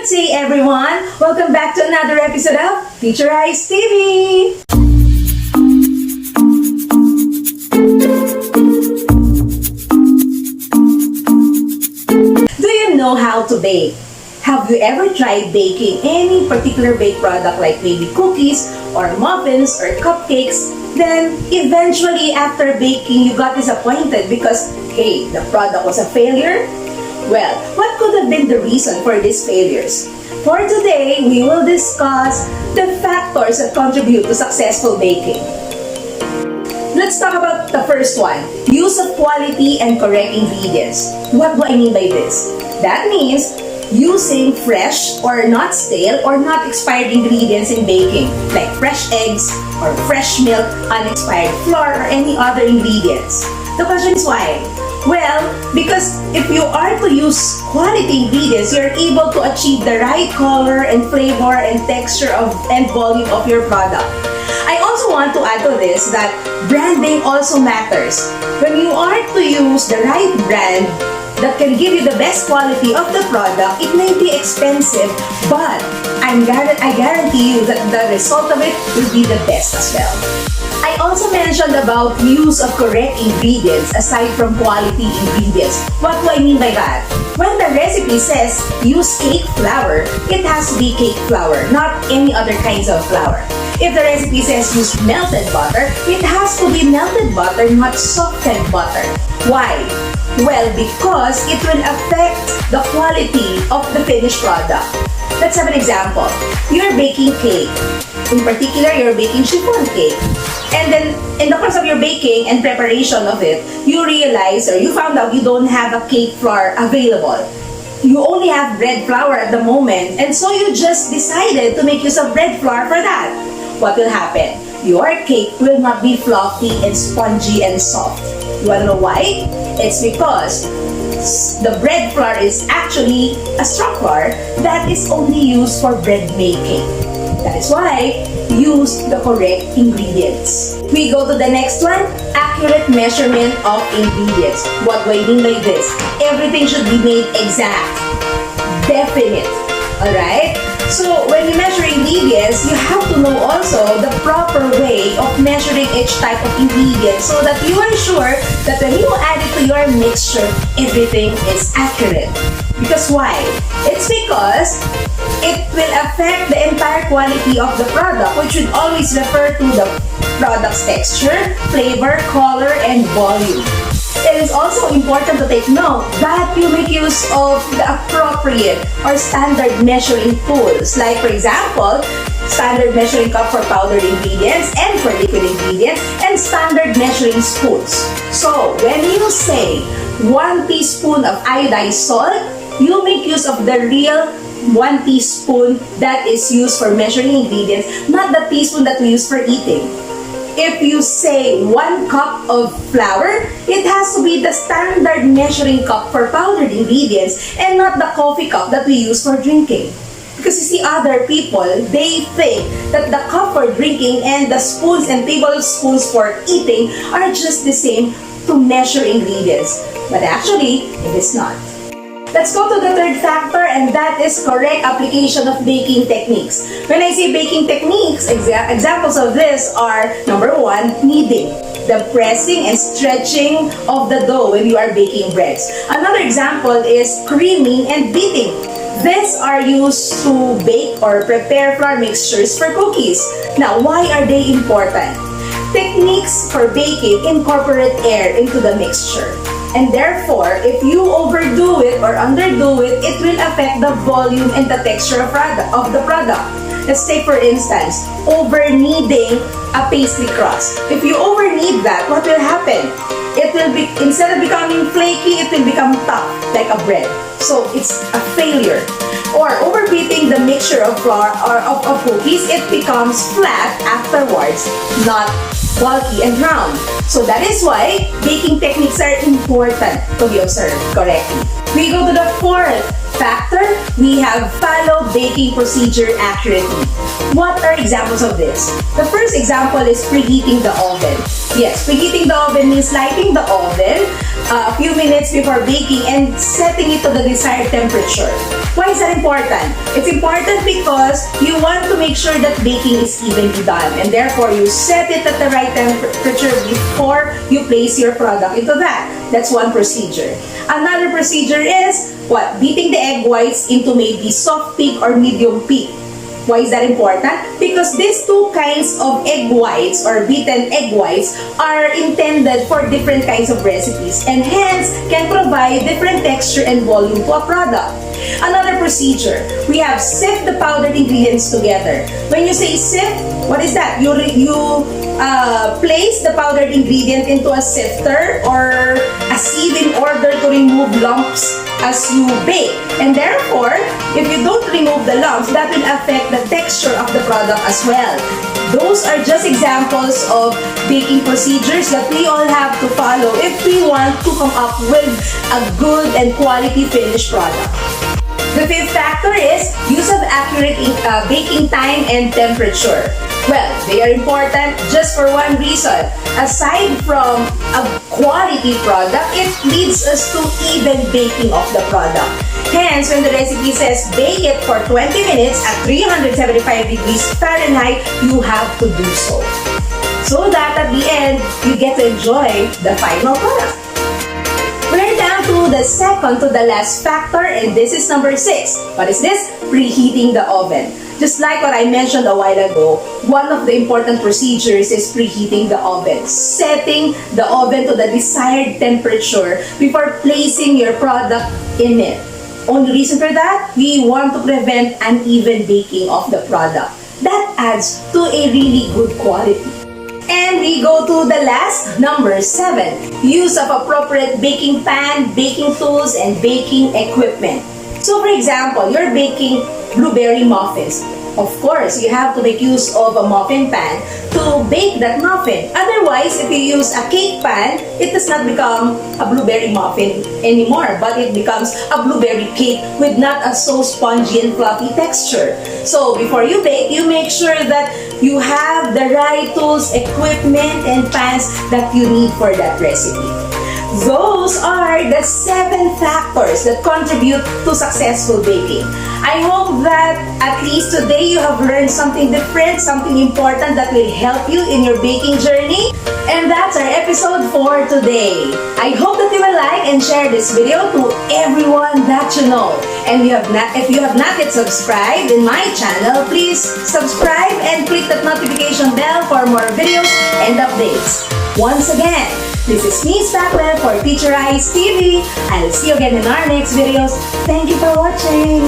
Good day, everyone! Welcome back to another episode of Teacher Eyes TV! Do you know how to bake? Have you ever tried baking any particular baked product like maybe cookies or muffins or cupcakes? Then eventually after baking, you got disappointed because, hey, the product was a failure? Well, what could have been the reason for these failures? For today, we will discuss the factors that contribute to successful baking. Let's talk about the first one, use of quality and correct ingredients. What do I mean by this? That means using fresh or not stale or not expired ingredients in baking, like fresh eggs or fresh milk, unexpired flour, or any other ingredients. The question is why? Well, because if you are to use quality ingredients, you're able to achieve the right color and flavor and texture and volume of your product. I also want to add to this that branding also matters. When you are to use the right brand that can give you the best quality of the product, it may be expensive, but I guarantee you that the result of it will be the best as well. I also mentioned about use of correct ingredients aside from quality ingredients. What do I mean by that? When the recipe says use cake flour, it has to be cake flour, not any other kinds of flour. If the recipe says use melted butter, it has to be melted butter, not softened butter. Why? Well, because it will affect the quality of the finished product. Let's have an example. You're baking cake. In particular, you're baking chiffon cake. And then, in the course of your baking and preparation of it, you realize or you found out you don't have a cake flour available. You only have bread flour at the moment, and so you just decided to make use of bread flour for that. What will happen? Your cake will not be fluffy and spongy and soft. You wanna know why? It's because the bread flour is actually a straw flour that is only used for bread making. That is why use the correct ingredients. We go to the next one, accurate measurement of ingredients. What do I mean by this? Everything should be made exact, definite, alright? So when you measure ingredients, you have to know also the proper way of measuring each type of ingredient so that you are sure that when you add it to your mixture, everything is accurate. Because why? It's because it will affect the entire quality of the product, which would always refer to the product's texture, flavor, color, and volume. It is also important to take note that you make use of the appropriate or standard measuring tools. Like for example, standard measuring cup for powdered ingredients and for liquid ingredients, and standard measuring spoons. So when you say 1 teaspoon of iodized salt, you make use of the real 1 teaspoon that is used for measuring ingredients, not the teaspoon that we use for eating. If you say 1 cup of flour, it has to be the standard measuring cup for powdered ingredients and not the coffee cup that we use for drinking. Because you see, other people, they think that the cup for drinking and the spoons and tablespoons for eating are just the same to measure ingredients. But actually, it is not. Let's go to the third factor, and that is correct application of baking techniques. When I say baking techniques, examples of this are, number 1, kneading, the pressing and stretching of the dough when you are baking breads. Another example is creaming and beating. These are used to bake or prepare flour mixtures for cookies. Now, why are they important? Techniques for baking incorporate air into the mixture. And therefore, if you overdo it or underdo it, it will affect the volume and the texture of the product. Let's take for instance, over-kneading a pastry crust. If you over-knead that, what will happen? It will be, instead of becoming flaky, it will become tough, like a bread. So it's a failure. Or overbeating the mixture of flour or of cookies, it becomes flat afterwards, not bulky and round. So that is why baking techniques are important to be observed correctly. We go to the fourth factor. We have follow baking procedure accurately. What are examples of this? The first example is preheating the oven. Yes, preheating the oven means lighting the oven a few minutes before baking and setting it to the desired temperature. Why is that important? It's important because you want to make sure that baking is evenly done, and therefore you set it at the right temperature before you place your product into that. That's one procedure. Another procedure is what? Beating the egg whites into maybe soft peak or medium peak. Why is that important? Because these two kinds of egg whites or beaten egg whites are intended for different kinds of recipes and hence can provide different texture and volume to a product. Another procedure, we have sift the powdered ingredients together. When you say sift, what is that? You place the powdered ingredient into a sifter or a sieve in order to remove lumps as you bake. And therefore, if you don't remove the lumps, that will affect the texture of the product as well. Those are just examples of baking procedures that we all have to follow if we want to come up with a good and quality finished product. The fifth factor is use of accurate baking time and temperature. Well, they are important just for one reason. Aside from a quality product, it leads us to even baking of the product. Hence, when the recipe says bake it for 20 minutes at 375 degrees Fahrenheit, you have to do so. So that at the end, you get to enjoy the final product. We're down to the second to the last factor, and this is number 6. What is this? Preheating the oven. Just like what I mentioned a while ago, one of the important procedures is preheating the oven. Setting the oven to the desired temperature before placing your product in it. Only reason for that, we want to prevent uneven baking of the product. That adds to a really good quality. And we go to the last, number 7. Use of appropriate baking pan, baking tools, and baking equipment. So for example, you're baking blueberry muffins. Of course, you have to make use of a muffin pan to bake that muffin. Otherwise, if you use a cake pan, it does not become a blueberry muffin anymore, but it becomes a blueberry cake with not a so spongy and fluffy texture. So before you bake, you make sure that you have the right tools, equipment, and pans that you need for that recipe. Those are the 7 factors that contribute to successful baking. I hope that at least today you have learned something different, something important that will help you in your baking journey. And that's our episode for today. I hope that you will like and share this video to everyone that you know. And if you have not yet subscribed in my channel, please subscribe and click that notification bell for more videos and updates. Once again, this is me, Spackwell, for Teacher Eyes TV. I'll see you again in our next videos. Thank you for watching.